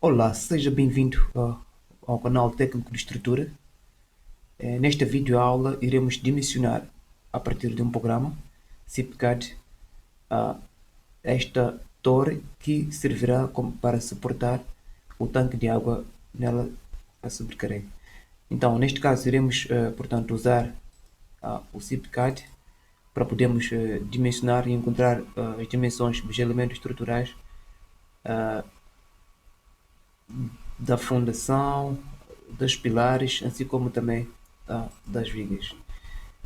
Olá, seja bem-vindo ao canal Técnico de Estrutura. Nesta videoaula iremos dimensionar a partir de um programa CIPCAD esta torre que servirá para suportar o tanque de água nela a sobrecarregue. Então, neste caso, iremos, portanto, usar o CIPCAD para podermos dimensionar e encontrar as dimensões dos elementos estruturais da fundação, dos pilares, assim como também das vigas.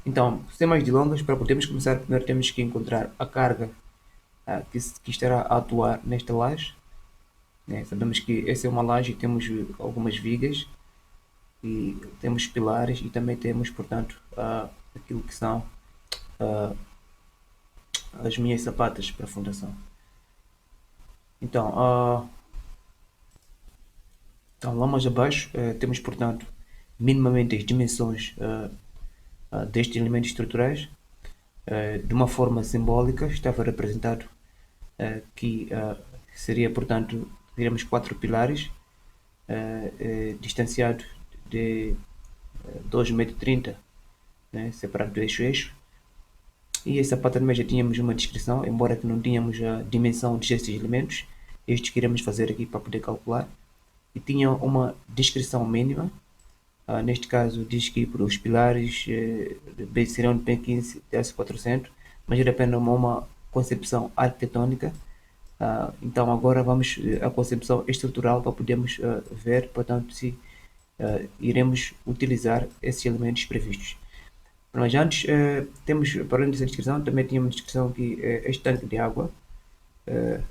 Então, sem mais delongas, para podermos começar, primeiro temos que encontrar a carga que estará a atuar nesta laje. Né? Sabemos que essa é uma laje e temos algumas vigas e temos pilares e também temos, portanto, aquilo que são ah, as minhas sapatas para a fundação. Então, então lá mais abaixo temos, portanto, minimamente as dimensões destes elementos estruturais. De uma forma simbólica, estava representado que seria, portanto, diremos quatro pilares distanciados de 2,30 m, né, separado do eixo-eixo. E essa parte também já tínhamos uma descrição, embora que não tínhamos a dimensão destes elementos, estes que iremos fazer aqui para poder calcular. E tinha uma descrição mínima. Neste caso diz que para os pilares serão de P15 TS400, mas era apenas uma concepção arquitetônica. Então agora vamos à concepção estrutural para podermos ver, portanto, se iremos utilizar esses elementos previstos. Mas antes temos, para além dessa descrição, também tínhamos uma descrição que este tanque de água, uh,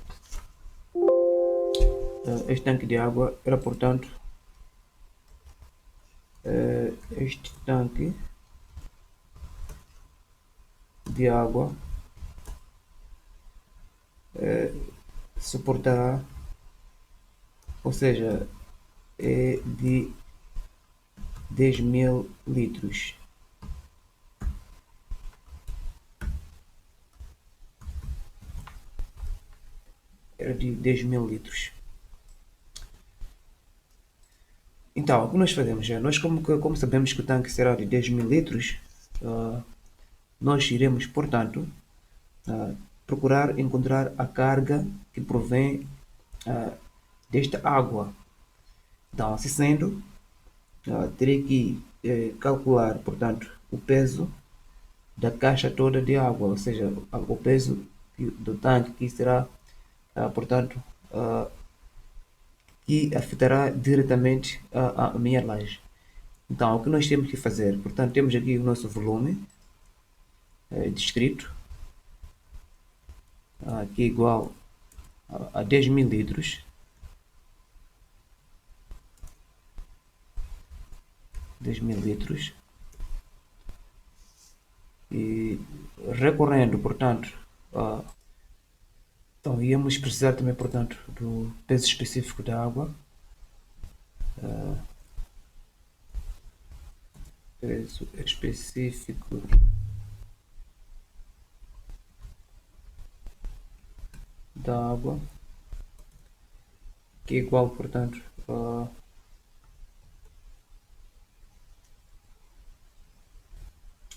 este tanque de água era, portanto, este tanque de água suportará, ou seja, é de 10.000 litros. Era de 10.000 litros. Então, o que nós fazemos? Nós, como sabemos que o tanque será de 10.000 litros, nós iremos, portanto, procurar encontrar a carga que provém desta água. Então, assim sendo, terei que calcular, portanto, o peso da caixa toda de água, ou seja, o peso do tanque que será, portanto, que afetará diretamente a minha laje. Então, o que nós temos que fazer? Portanto, temos aqui o nosso volume descrito, que é igual a 10.000 litros. 10.000 litros. E recorrendo, portanto, então íamos precisar também, portanto, do peso específico da água. Peso específico da água, que é igual, portanto,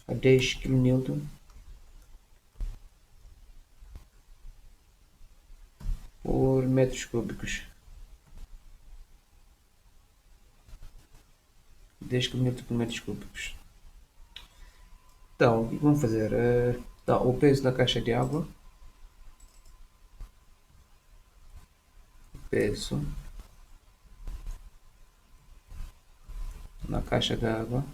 a 10 kN por metros cúbicos. 10 kN por metros cúbicos. Então, o que vamos fazer? Então, o peso da caixa de água. Peso na caixa de água.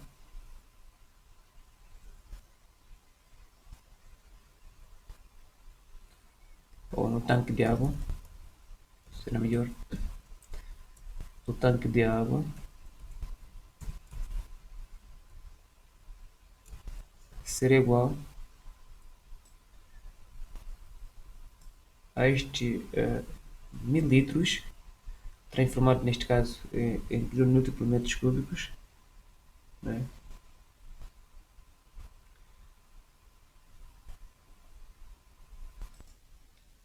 Ou no tanque de água. Será melhor. O tanque de água será igual a este 1000 litros, transformado neste caso em kilonewton por metros cúbicos, né?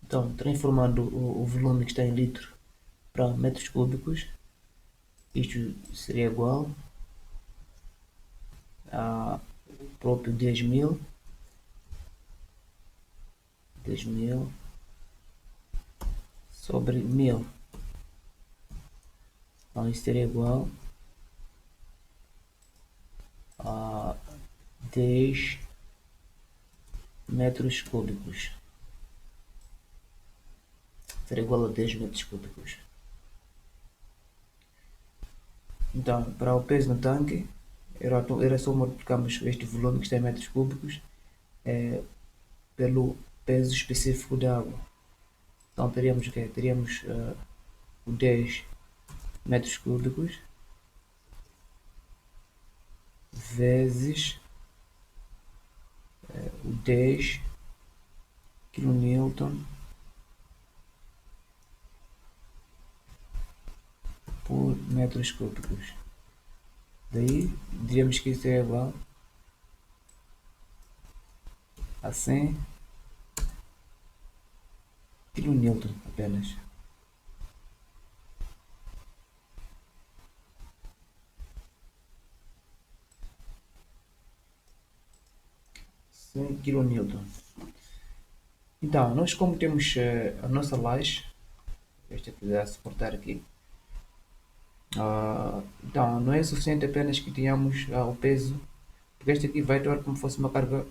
Então, transformando o volume que está em litro para metros cúbicos, isto seria igual a próprio 10.000 sobre 1000. Então isso seria igual a 10 metros cúbicos. Será igual a 10 metros cúbicos. Então, para o peso no tanque, era só multiplicarmos este volume que está em metros cúbicos pelo peso específico da água. Então teríamos o quê? Teríamos o 10 metros cúbicos vezes o 10 kN por metros cúbicos. Daí diríamos que isso é igual a 100 kN apenas. kN. Então, nós como temos a nossa laje, esta que a suportar aqui, então não é suficiente apenas que tenhamos o peso, porque este aqui vai atuar como se fosse uma carga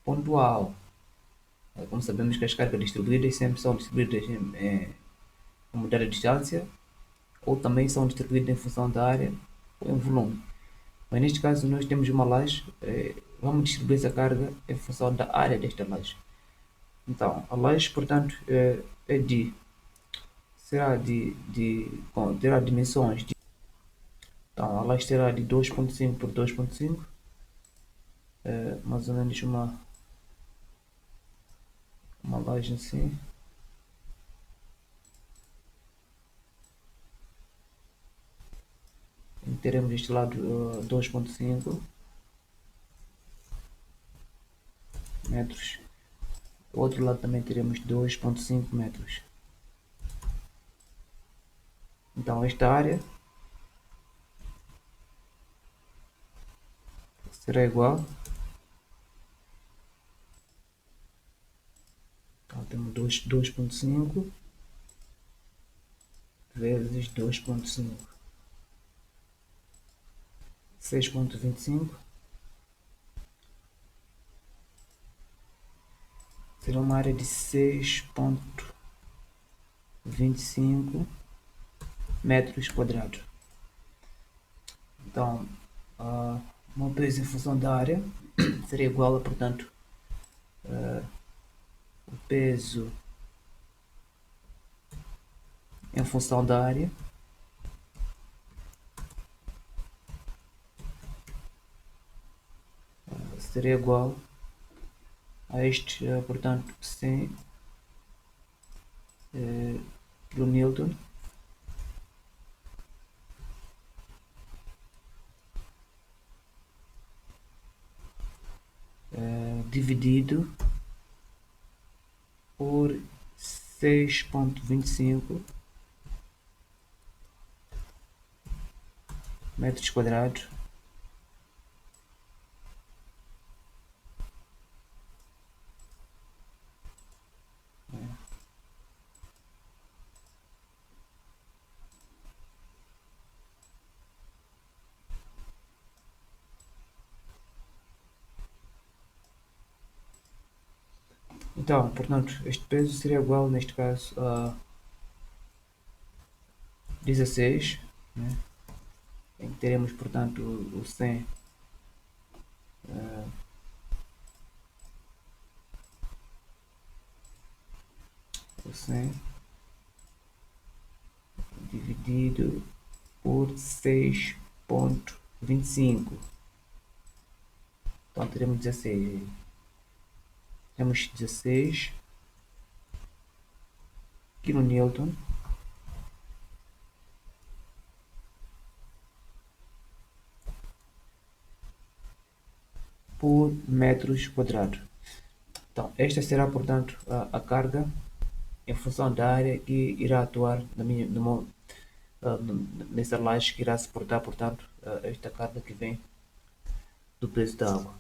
pontual. Como sabemos que as cargas distribuídas sempre são distribuídas em unidade de distância, ou também são distribuídas em função da área ou em volume. Mas neste caso nós temos uma laje, vamos distribuir essa carga em função da área desta laje. Então a laje, portanto, terá dimensões então a laje terá de 2.5 por 2.5, mais ou menos uma laje assim. E teremos este lado 2.5 metros. Do outro lado também teremos 2.5 metros. Então esta área será igual, então temos 2.5 vezes 2.5, 6.25, será uma área de 6.25 metros quadrados. Então uma peso em função da área seria igual a, portanto, o peso em função da área seria igual a este, portanto, 100 kN dividido por 6.25 metros quadrados Então, portanto, este peso seria igual, neste caso, a 16, né? Em que teremos, portanto, o 100 o 100 dividido por 6.25. Então teremos 16. Temos 16 kN por metros quadrados. Então esta será, portanto, a carga em função da área que irá atuar nessa laje que irá suportar, portanto, esta carga que vem do preço da água.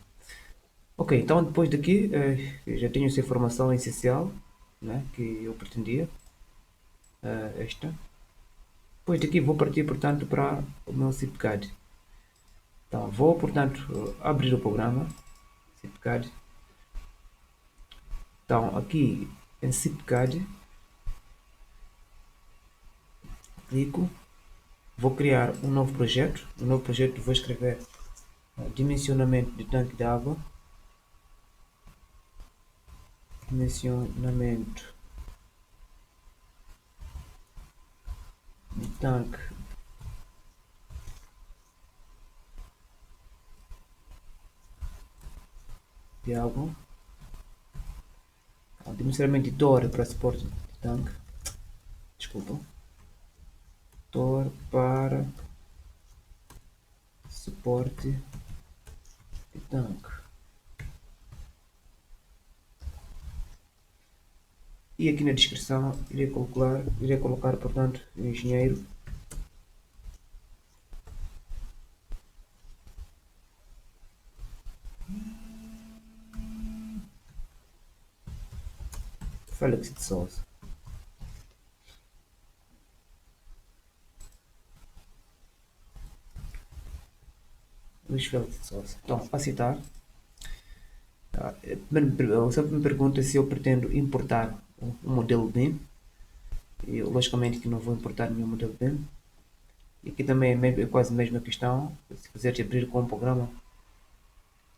Ok, então depois daqui já tenho essa informação essencial, né, que eu pretendia, esta. Depois daqui vou partir, portanto, para o meu CIPCAD. Então vou, portanto, abrir o programa CIPCAD. Então aqui em CIPCAD, clico, vou criar um novo projeto. Um novo projeto vou escrever dimensionamento de tanque de água. Dimensionamento de tanque de água. Dimensionamento de torre para suporte de tanque. Desculpa. Torre para suporte de tanque. E aqui na descrição irei colocar portanto, engenheiro Félix de Souza. Luís Félix de Souza. Então, para citar, eu sempre me pergunta se eu pretendo importar um modelo BIM. Eu, logicamente que não vou importar nenhum modelo BIM. E aqui também é quase a mesma questão. Se quiseres abrir com um programa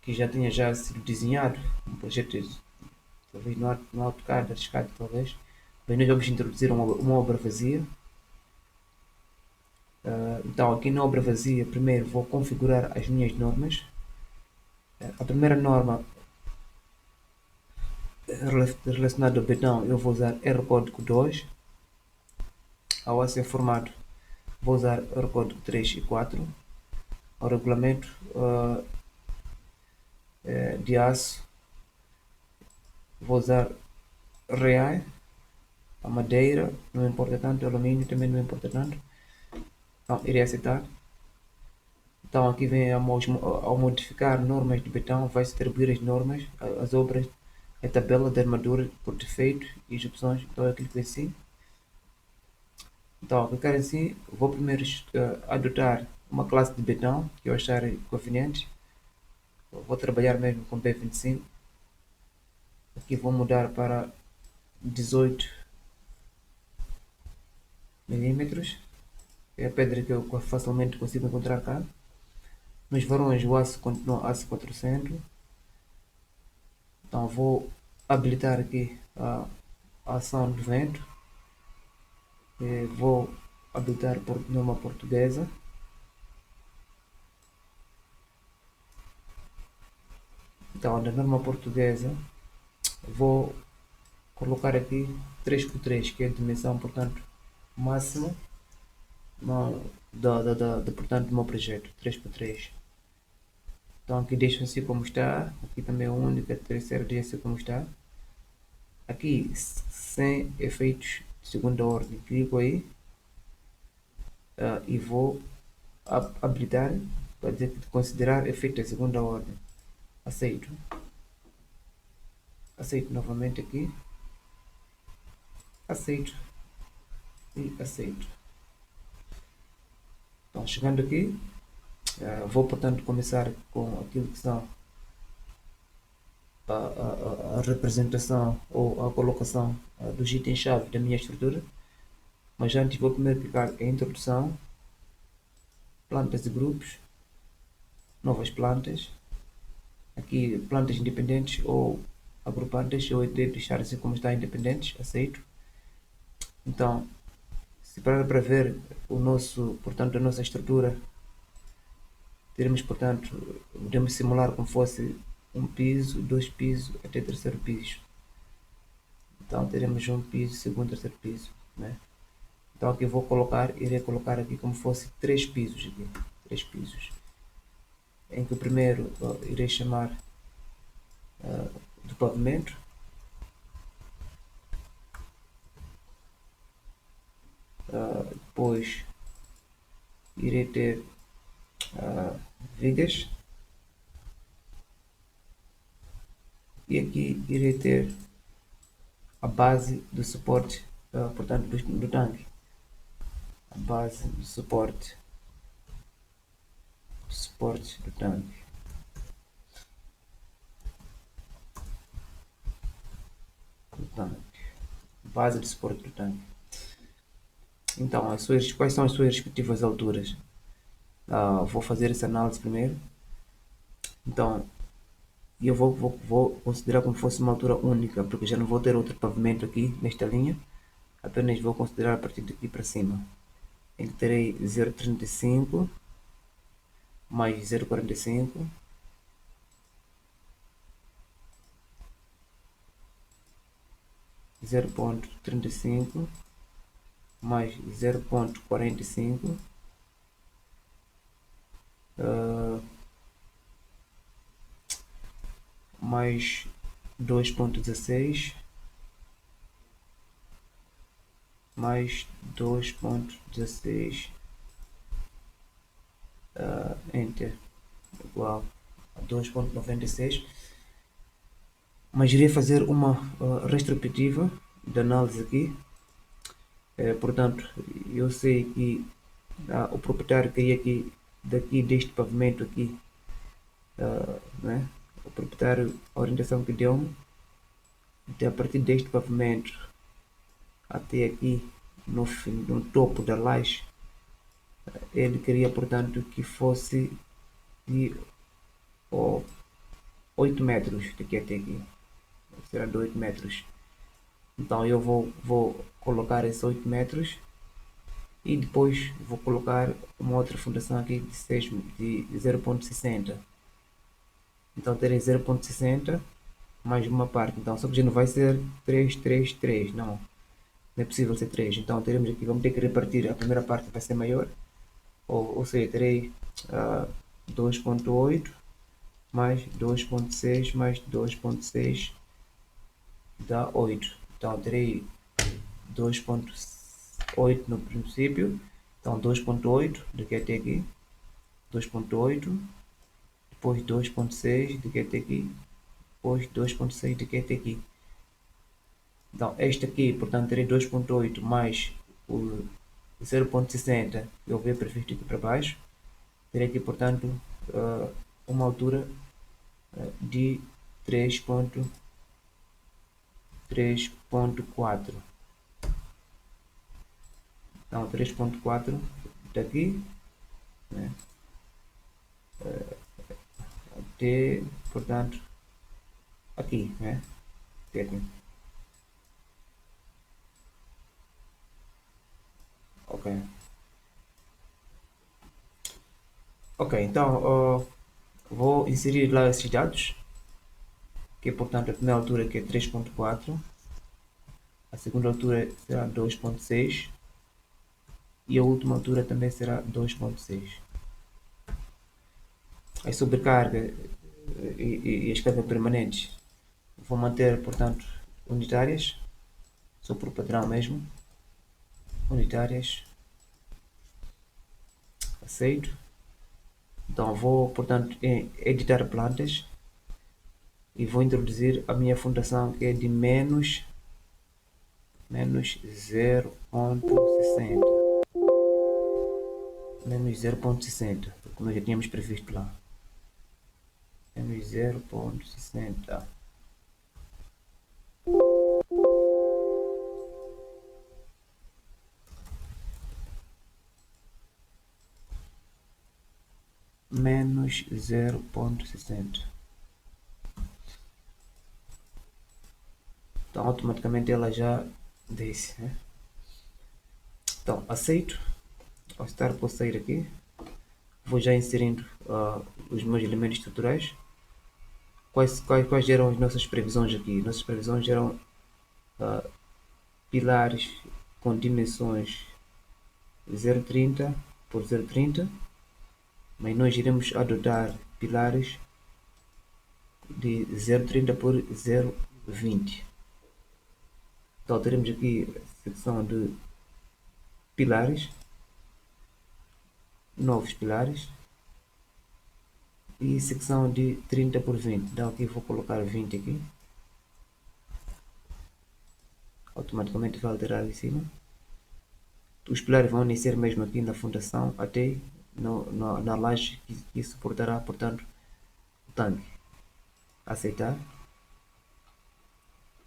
que já tenha já sido desenhado, um projeto talvez no AutoCAD, ArchiCAD talvez, mas nós vamos introduzir uma obra vazia. Então aqui na obra vazia, primeiro vou configurar as minhas normas. A primeira norma relacionada ao betão, eu vou usar R-Código 2. Ao ser formado, vou usar R-Código 3 e 4. Ao regulamento de aço, vou usar REAI. A madeira não importa tanto, o alumínio também não importa tanto. Então irei aceitar. Então aqui vem ao modificar normas de betão, vai se atribuir as normas, as obras, a tabela de armadura por defeito e as opções. Então eu clico em sim. Então ao clicar em sim, vou primeiro adotar uma classe de betão que eu achar conveniente. Vou trabalhar mesmo com B25. Aqui vou mudar para 18 milímetros. É a pedra que eu facilmente consigo encontrar cá. Nos varões o aço continua aço 400. Então vou habilitar aqui a ação do vento. Vou habilitar por norma portuguesa. Então na norma portuguesa vou colocar aqui 3x3, que é a dimensão, portanto, máxima portanto, do meu projeto, 3x3. Então aqui deixo assim como está, aqui também a única, terceira deixa assim como está. Aqui sem efeitos de segunda ordem, clico aí e vou habilitar para dizer que considerar efeito de segunda ordem. Aceito. Aceito novamente aqui. Aceito. E aceito. Então chegando aqui, vou portanto começar com aquilo que são a representação ou a colocação dos itens-chave da minha estrutura. Mas antes vou primeiro clicar em introdução, plantas e grupos, novas plantas, aqui plantas independentes ou agrupantes, eu devo deixar assim como está independentes, aceito. Então, se para ver portanto, a nossa estrutura, teremos, portanto, podemos simular como fosse um piso, dois pisos, até terceiro piso. Então teremos um piso, segundo, terceiro piso, né? Então aqui eu irei colocar aqui como fosse três pisos aqui, três pisos, em que o primeiro irei chamar do pavimento, depois irei ter vigas, e aqui irei ter a base do suporte, portanto, do tanque. A base do suporte do tanque. Base de suporte do tanque. Então, quais são as suas respectivas alturas? Vou fazer essa análise primeiro. Então, eu vou considerar como se fosse uma altura única, porque já não vou ter outro pavimento aqui nesta linha. Apenas vou considerar a partir daqui para cima, em que terei 0,35 mais 0,45 0,35 mais 0,45 mais 2,16 mais 2,16 enter igual a 2,96. Mas irei fazer uma retrospectiva de análise aqui. Portanto, eu sei que o proprietário queria que daqui deste pavimento aqui, né? O proprietário, a orientação que deu-me, a partir deste pavimento até aqui no topo da laje, ele queria, portanto, que fosse de 8 metros daqui até aqui. Será de 8 metros. Então eu vou colocar esses 8 metros e depois vou colocar uma outra fundação aqui de 0,60. Então terei 0,60 mais uma parte. Então só que já não vai ser 3, 3, 3. Não é possível ser 3. Então teremos aqui, vamos ter que repartir. A primeira parte vai ser maior. Ou seja, terei 2,8 mais 2,6 mais 2,6 dá 8. Então terei 2,8 no princípio. Então 2,8 daqui até aqui. 2,8. Depois 2,6 daqui até aqui. Depois 2,6 daqui até aqui. Então este aqui, portanto, terei 2,8 mais o 0,60 que eu vi previsto aqui para baixo. Terei aqui, portanto, uma altura de 3,4. Então 3,4 daqui, né, até, portanto, aqui, né? Até aqui. Ok. Ok, então vou inserir lá esses dados, que é, portanto, a primeira altura que é 3,4, a segunda altura será 2,6 e a última altura também será 2,6. A sobrecarga e as cargas permanentes vou manter, portanto, unitárias, só por padrão mesmo, unitárias, aceito. Então vou, portanto, editar plantas e vou introduzir a minha fundação, que é de menos 0,60. Menos 0,60, como já tínhamos previsto lá. Menos 0,60. Menos 0,60. Então automaticamente ela já desce, né? Então aceito. Ao estar por sair aqui, vou já inserindo os meus elementos estruturais. Quais eram as nossas previsões aqui? Nossas previsões eram pilares com dimensões 0,30 por 0,30, mas nós iremos adotar pilares de 0,30 por 0,20. Então teremos aqui a secção de pilares, novos pilares e secção de 30 por 20. Então aqui vou colocar 20 aqui. Automaticamente vai alterar em cima. Os pilares vão iniciar mesmo aqui na fundação até na laje que suportará, portanto, o tanque. Aceitar.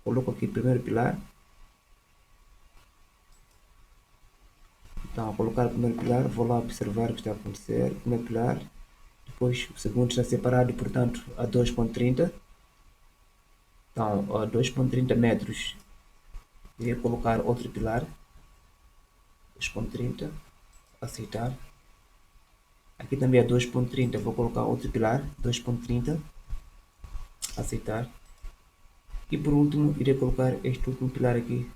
Coloco aqui o primeiro pilar. Então, ao colocar o primeiro pilar, vou lá observar o que está a acontecer. O primeiro pilar, depois o segundo está separado, portanto, a 2,30. Então, a 2,30 metros, irei colocar outro pilar. 2,30. Aceitar. Aqui também é 2,30, vou colocar outro pilar. 2,30. Aceitar. E por último, irei colocar este último pilar aqui.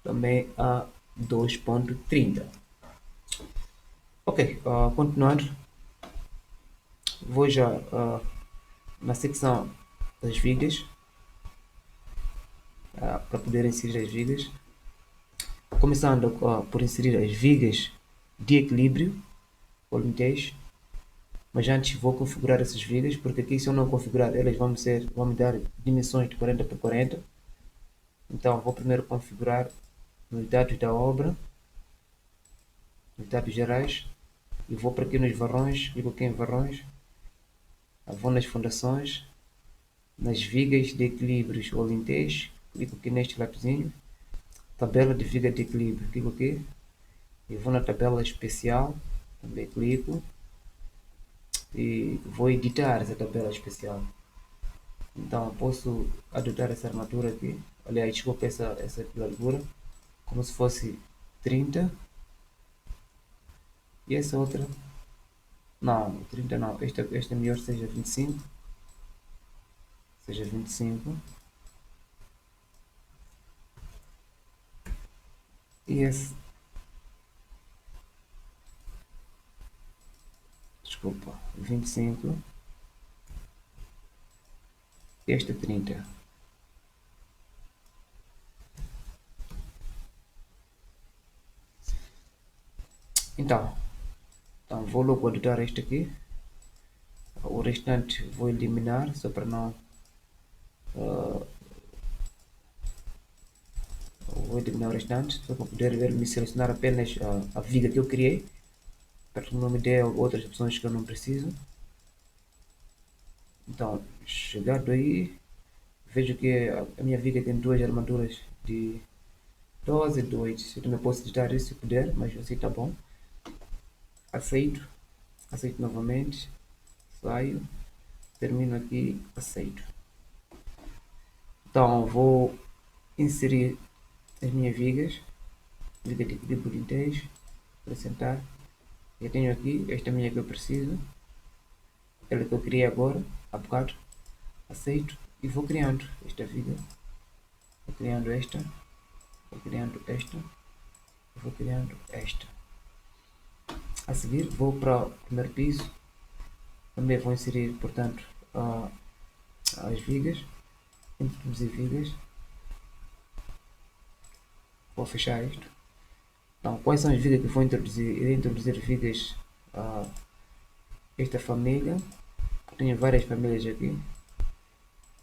Também a 2,30. Ok, continuando. Vou já na secção das vigas, para poder inserir as vigas. Começando por inserir as vigas de equilíbrio, voluntéis. Mas antes vou configurar essas vigas, porque aqui se eu não configurar elas vão me dar dimensões de 40 por 40. Então vou primeiro configurar nos dados da obra, nos dados gerais, e vou para aqui nos varrões, clico aqui em varrões, vou nas fundações, nas vigas de equilíbrios ou linteiros, clico aqui neste lapisinho, tabela de viga de equilíbrio, clico aqui, e vou na tabela especial, também clico, e vou editar essa tabela especial. Então posso adotar essa armatura aqui, aliás, desculpa essa largura, como se fosse 30, e essa outra, não, 30 não, esta é melhor seja 25, seja 25, e esse, desculpa, 25, e esta 30. Então vou logo adotar este aqui, o restante vou eliminar, só para não, vou eliminar o restante, só para poder ver, me selecionar apenas a viga que eu criei, para que não me dê outras opções que eu não preciso. Então, chegado aí, vejo que a minha viga tem duas armaduras de 12 e 2. Eu também posso editar isso se puder, mas assim tá bom. Aceito, aceito novamente, saio, termino aqui, aceito. Então vou inserir as minhas vigas, viga de equilíbrio de 10, acrescentar. Eu tenho aqui esta minha que eu preciso, aquela que eu criei agora, há bocado, aceito e vou criando esta viga, vou criando esta, vou criando esta, vou criando esta. A seguir vou para o primeiro piso, também vou inserir, portanto, as vigas, introduzir vigas, vou fechar isto. Então, quais são as vigas que vou introduzir? Irei introduzir vigas esta família, tenho várias famílias aqui.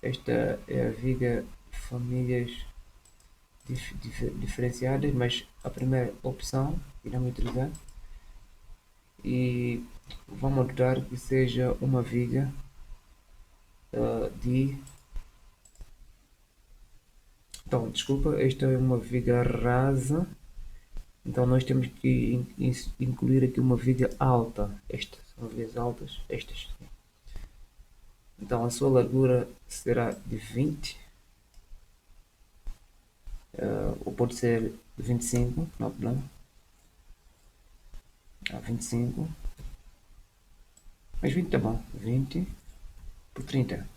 Esta é a viga famílias diferenciadas, mas a primeira opção iremos utilizar e vamos adotar que seja uma viga de... Então, desculpa, esta é uma viga rasa, então nós temos que incluir aqui uma viga alta. Estas são vigas altas, estas. Então a sua largura será de 20, ou pode ser 25, não há problema. 25, mas 20 tá bom, 20 por 30,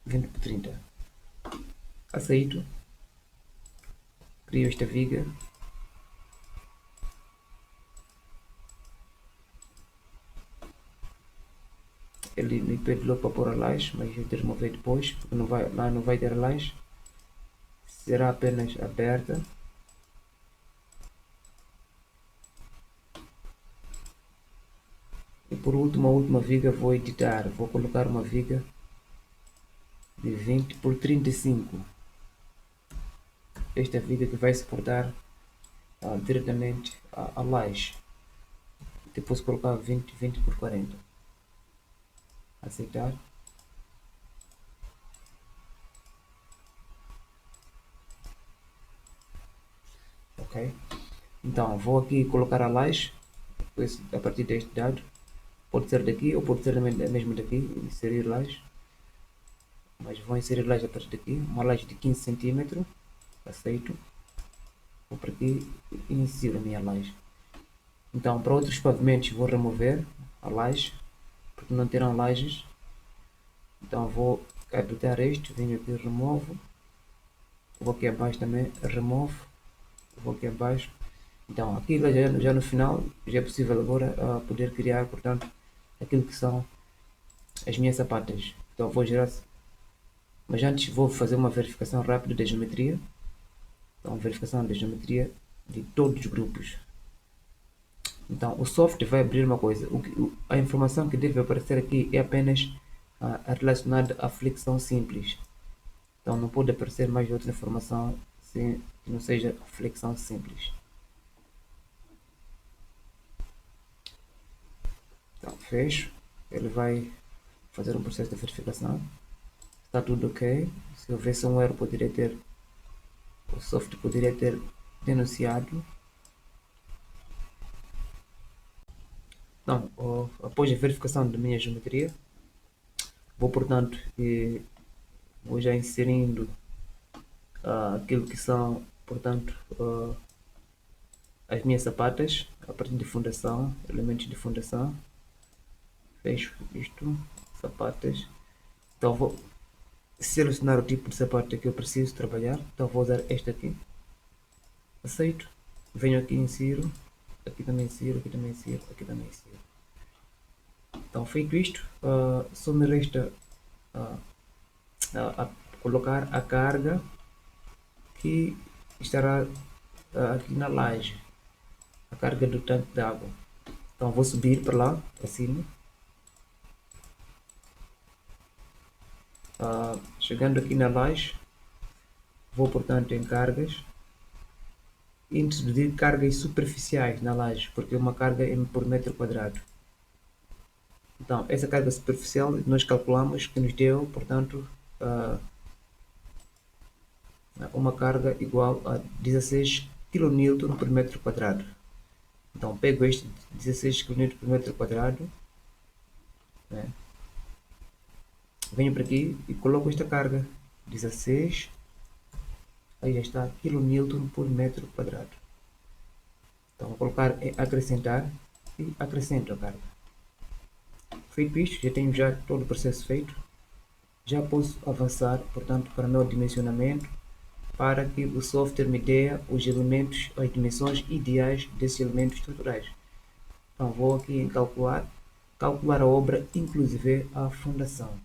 20 por 30, aceito, crio esta viga, ele me pede logo para pôr a laje, mas eu tenho que remover depois, porque lá não vai ter a laje, será apenas aberta, por último, a última viga vou editar. Vou colocar uma viga de 20 por 35. Esta viga que vai suportar diretamente a laje. Depois colocar 20 por 40. Aceitar. Ok. Então vou aqui colocar a laje a partir deste dado. Pode ser daqui ou pode ser mesmo daqui. Inserir laje. Mas vou inserir laje a partir daqui. Uma laje de 15 cm. Aceito. Vou para aqui e insiro a minha laje. Então para outros pavimentos vou remover a laje, porque não terão lajes. Então vou editar este, venho aqui, removo, vou aqui abaixo também, removo, vou aqui abaixo. Então aqui já no final, já é possível agora poder criar, portanto, aquilo que são as minhas sapatas. Então vou gerar, mas antes vou fazer uma verificação rápida da geometria. Então verificação da geometria de todos os grupos. Então o software vai abrir uma coisa, a informação que deve aparecer aqui é apenas relacionada à flexão simples. Então não pode aparecer mais outra informação que não seja flexão simples. Então fecho, ele vai fazer um processo de verificação. Está tudo ok. Se houvesse um erro, o software poderia ter denunciado. Então, após a verificação da minha geometria, vou portanto vou já inserindo aquilo que são, portanto, as minhas sapatas a partir de fundação, elementos de fundação. Fecho isto, sapatas. Então vou selecionar o tipo de sapato que eu preciso trabalhar. Então vou usar este aqui. Aceito. Venho aqui, insiro. Aqui também insiro, aqui também insiro, aqui também insiro. Então feito isto, só me resta colocar a carga que estará aqui na laje, a carga do tanque de água. Então vou subir para lá, para cima. Chegando aqui na laje, vou portanto em cargas, introduzir cargas superficiais na laje, porque é uma carga por metro quadrado. Então essa carga superficial nós calculamos que nos deu, portanto, uma carga igual a 16 kN por metro quadrado. Então pego este 16 kN por metro quadrado, né? Venho para aqui e coloco esta carga 16, aí já está, kN por metro quadrado. Então vou colocar acrescentar e acrescento a carga. Feito isto, já tenho todo o processo feito. Já posso avançar, portanto, para o meu dimensionamento, para que o software me dê os elementos, as dimensões ideais desses elementos estruturais. Então vou aqui em calcular a obra, inclusive a fundação.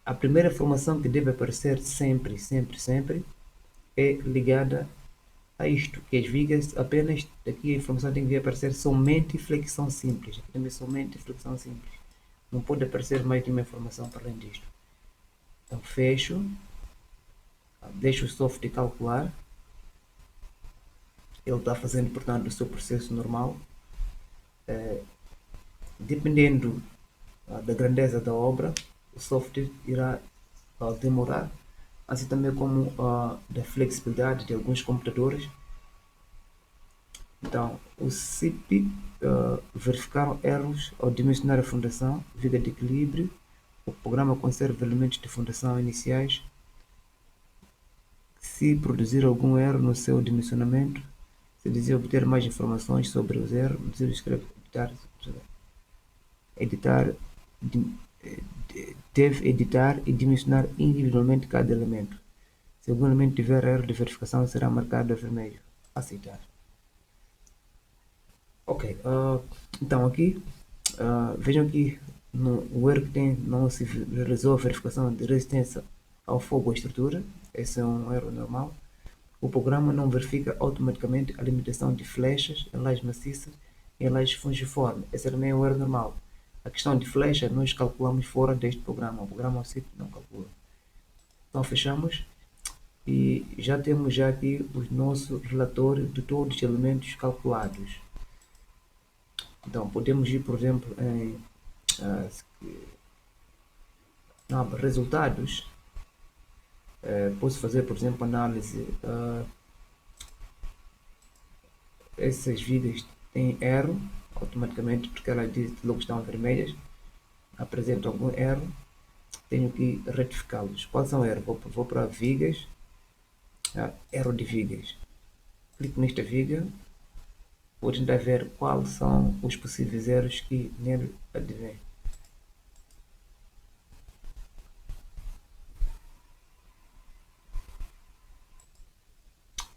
A primeira informação que deve aparecer sempre é ligada a isto, que as vigas apenas, daqui a informação tem que aparecer somente flexão simples, aqui também somente flexão simples. Não pode aparecer mais nenhuma informação para além disto. Então fecho, deixo o software calcular, ele está fazendo, portanto, o seu processo normal. Dependendo da grandeza da obra, o software irá demorar, assim também como da flexibilidade de alguns computadores. Então, o CIP verificaram erros ao dimensionar a fundação, viga de equilíbrio. O programa conserva elementos de fundação iniciais. Se produzir algum erro no seu dimensionamento, se deseja obter mais informações sobre os erros, deve editar e dimensionar individualmente cada elemento. Se algum elemento tiver erro de verificação, será marcado a vermelho. Aceitar. Ok, então aqui, vejam aqui o erro que tem, não se realizou a verificação de resistência ao fogo à estrutura. Esse é um erro normal. O programa não verifica automaticamente a limitação de flechas em lajes maciças elas fungiforme. Esse também é o erro normal. A questão de flecha nós calculamos fora deste programa. O programa C não calcula. Então fechamos e já temos já aqui o nosso relatório de todos os elementos calculados. Então podemos ir, por exemplo, em resultados. Posso fazer, por exemplo, análise. Essas vidas têm erro automaticamente porque elas dizem que logo estão vermelhas. Apresentam algum erro. Tenho que retificá-los. Quais são erros? Vou para vigas. Erro de vigas. Clico nesta viga. Vou tentar ver quais são os possíveis erros que nele advêm.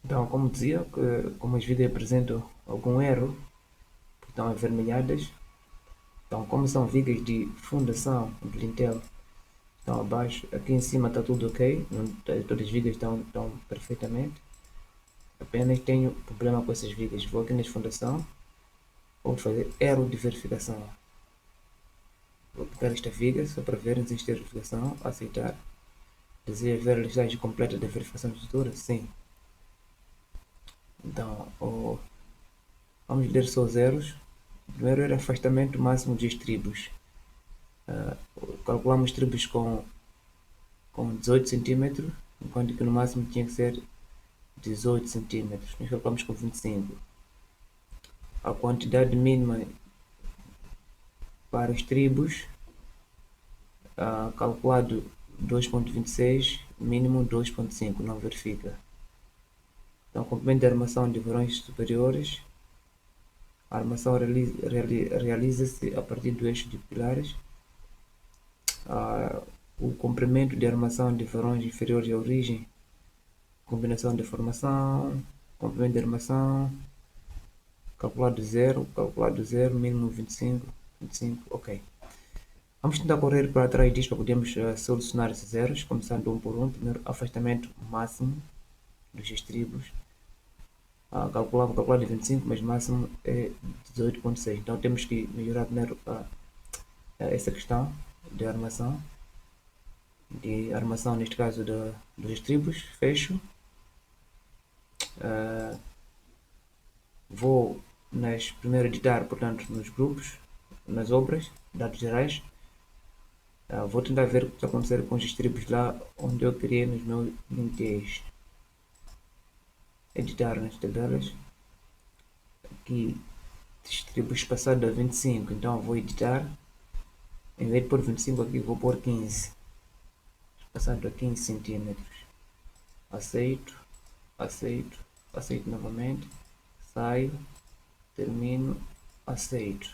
Então, como dizia, como as vigas apresentam algum erro, estão avermelhadas. Então, como são vigas de fundação de lintel, estão abaixo. Aqui em cima está tudo ok, todas as vigas estão perfeitamente. Apenas tenho problema com essas vigas. Vou aqui na fundação, vou fazer erro de verificação. Vou pegar esta viga só para ver se existe verificação, aceitar. Deseja ver a listagem completa da verificação de estrutura? Sim. Então, vamos ler só os erros. O primeiro era afastamento máximo de estribos. Calculamos estribos com 18 cm, enquanto que no máximo tinha que ser 18 cm. Nós calculamos com 25. A quantidade mínima para estribos, calculado 2.26, mínimo 2.5, não verifica. Então, complemento de armação de verões superiores. A armação realiza-se a partir do eixo de pilares. O comprimento de armação de verões inferiores à origem. Combinação de formação. Complemento de armação. Calculado zero, mínimo 25, ok. Vamos tentar correr para trás disto para podermos solucionar esses erros, começando um por um. Primeiro, afastamento máximo dos estribos. Calculado de 25, mas máximo é 18.6. Então temos que melhorar primeiro essa questão de armação. Neste caso dos estribos. Fecho. Vou primeiro editar, portanto, nos grupos, nas obras, dados gerais. Vou tentar ver o que está acontecendo com os estribos lá onde eu criei nos meus lintéis. Editar nas tabelas. Aqui, estribos passado a 25, então vou editar. Em vez de pôr 25 aqui, vou pôr 15. Passado a 15 centímetros. Aceito novamente. Saio, termino, aceito.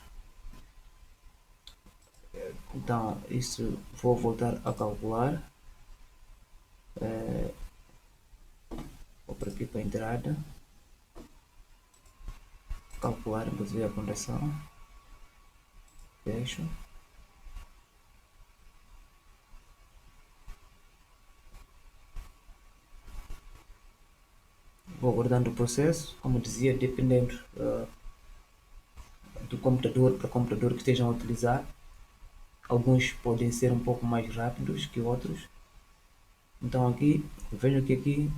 Então, isso vou voltar a calcular. Vou para aqui para a entrada. Calcular, depois ver a conversão. Fecho. Vou guardando o processo, como dizia, dependendo do computador para computador que estejam a utilizar. Alguns podem ser um pouco mais rápidos que outros. Então aqui, vejo que aqui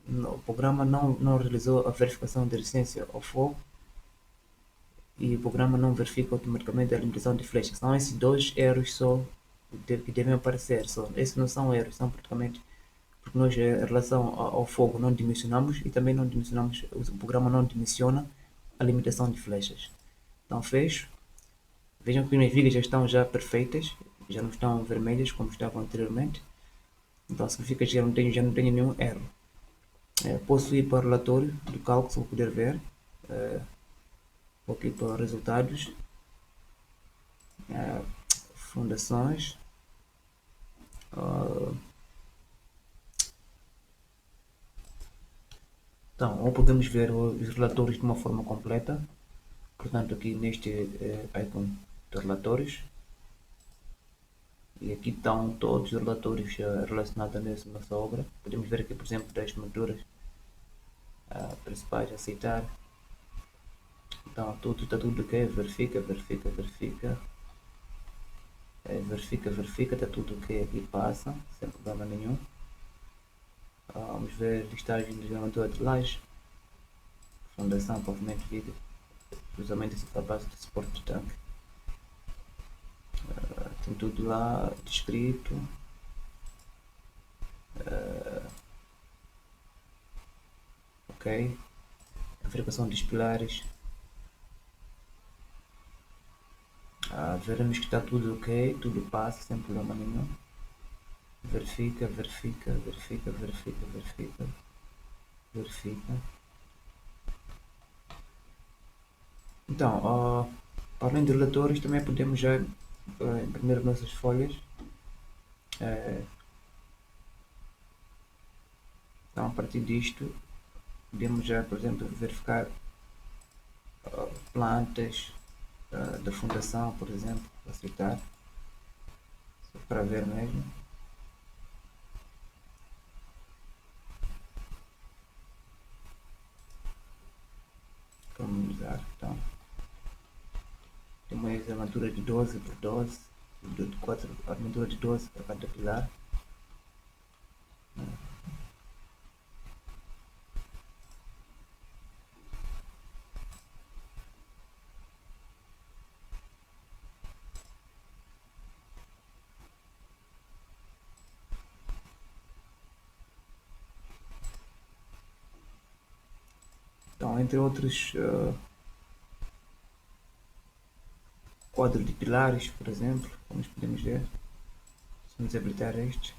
o programa não realizou a verificação de resistência ao fogo e o programa não verifica automaticamente a limitação de flechas. São esses dois erros só que devem aparecer. Esses não são erros, são praticamente porque nós em relação ao fogo não dimensionamos e também não dimensionamos, o programa não dimensiona a limitação de flechas. Então fecho. Vejam que as vigas já estão perfeitas, já não estão vermelhas como estavam anteriormente. Então significa que já não tenho nenhum erro. Posso ir para o relatório do cálculo, se vou poder ver. Vou aqui para resultados. Fundações. Então, ou podemos ver os relatórios de uma forma completa. Portanto, aqui neste icon de relatórios. E aqui estão todos os relatórios relacionados a nossa obra. Podemos ver aqui, por exemplo, das molduras principais, aceitar. Então, tudo está tudo ok, verifica, verifica, verifica. Verifica, verifica, está tudo ok aqui, passa, sem problema nenhum. Vamos ver listagem de gerador de laje, fundação, pavimento, vídeo, cruzamento e base de suporte de tanque. Tem tudo lá descrito. Ok. A verificação dos pilares. Veremos que está tudo ok, tudo passa sem problema nenhum. Verifica, verifica, verifica, verifica, verifica, verifica. Então, além de relatórios, também podemos já imprimir nossas folhas. Então, a partir disto, podemos já, por exemplo, verificar plantas da fundação, por exemplo, aceitar, só para ver mesmo. Vamos usar, então, temos a armadura de 12 por 12, de 4, armadura de 12 para cada pilar. Então, entre outros, quadro de pilares, por exemplo, como podemos ver, vamos habilitar este.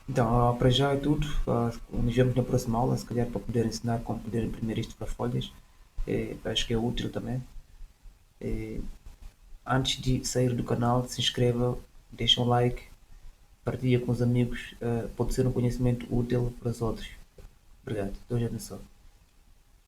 Então, para já é tudo. Nos vemos na próxima aula, se calhar para poder ensinar como poder imprimir isto para folhas. Acho que é útil também. Antes de sair do canal, se inscreva, deixa um like, partilha com os amigos. Pode ser um conhecimento útil para os outros. Obrigado. Deus abençoe.